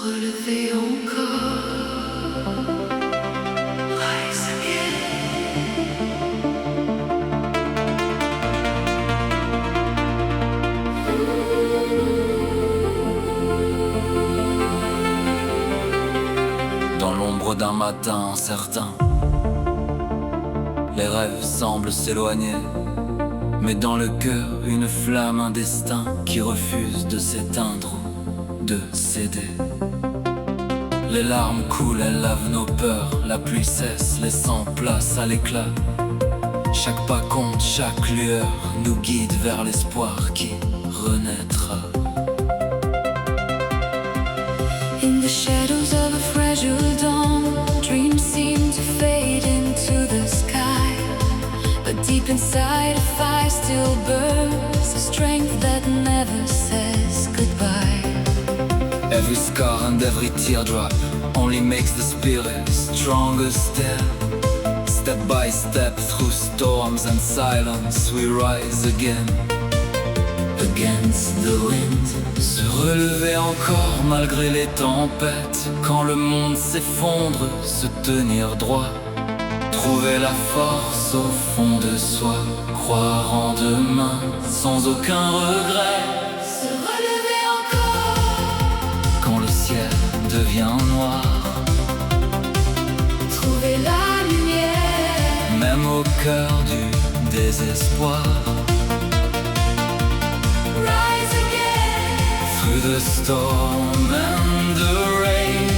relever encore, rise again. Dans l'ombre d'un matin incertain, les rêves semblent s'éloigner, mais dans le cœur une flamme, un destin qui refuse de s'éteindre ou de céder. Les larmes coulent, elles lavent nos peurs, la pluie cesse, laissant place à l'éclat. Chaque pas compte, chaque lueur nous guide vers l'espoir qui renaîtra. In the shadows of a fragile dawn, dreams seem to fade into the sky. But deep inside, a fire still burns, a strength that never says goodbye. Every scar and every teardrop only makes the spirit stronger still. Step by step through storms and silence, we rise again. Against the wind, se relever encore malgré les tempêtes. Quand le monde s'effondre, se tenir droit. Trouver la force au fond de soi, croire en demain sans aucun regret. Se relever encore quand le ciel devient noir. Trouver la lumière même au cœur du désespoir. Rise again through the storm and the rain.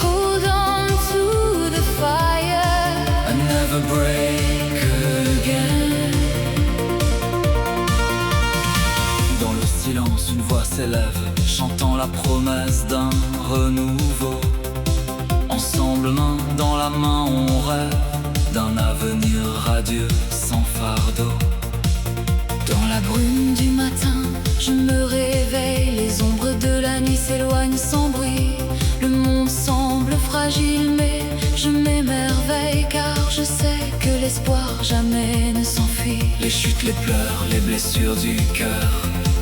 Hold on to the fire and never break again. Dans le silence, une voix s'élève, chantant la promesse d'un renouveau. Ensemble, main dans la main, on rêve d'un avenir radieux, sans fardeau. Dans la brume du matin, je me réveille. Les ombres de la nuit s'éloignent sans bruit. Le monde semble fragile, mais je m'émerveille, car je sais que l'espoir jamais ne s'enfuit. Les chutes, les pleurs, les blessures du cœur,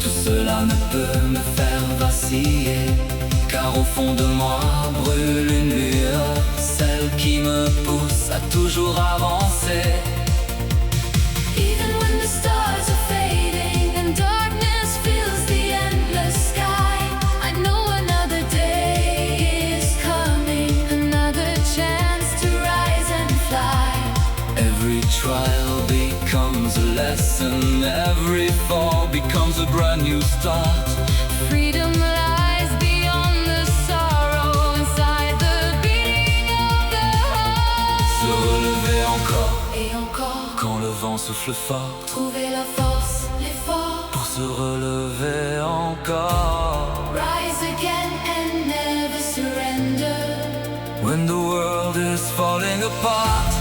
tout cela ne peut me faire vaciller. Car au fond de moi brûle une lueur, celle qui me pousse à toujours avancer. Even when the stars are fading and darkness fills the endless sky, I know another day is coming, another chance to rise and fly. Every trial becomes a lesson, every fall becomes a brand new start. Freedom lies beyond the sorrow, inside the beating of the heart. Se relever encore Et encore, quand le vent souffle fort. trouver la force, l'effort. Pour se relever encore. Rise again and never surrender. When the world is falling apart,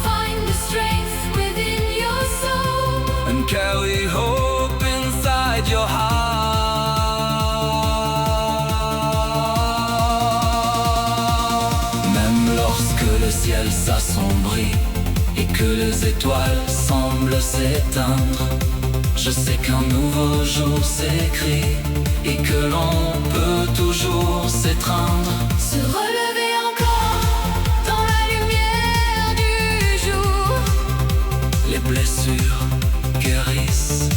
Find the strength within your soul and carry hope inside your heart. Même lorsque le ciel s'assombrit et que les étoiles semblent s'éteindre, je sais qu'un nouveau jour s'écrit et que l'on peut toujours s'étreindre. Se relever encore dans la lumière du jour. Les blessures guérissent,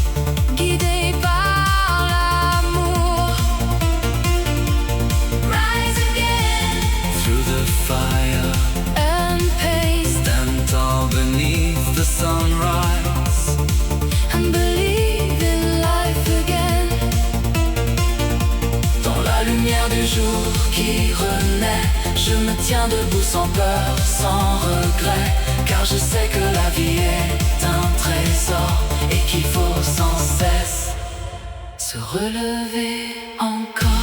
Guidé par l'amour. Rise again through the fire, and pace stand tall beneath the sunrise. and believe in life again. Dans la lumière du jour qui renaît, je me tiens debout sans peur, sans regret. Car je sais que la vie est un trésor et qu'il faut sans cesse se relever encore.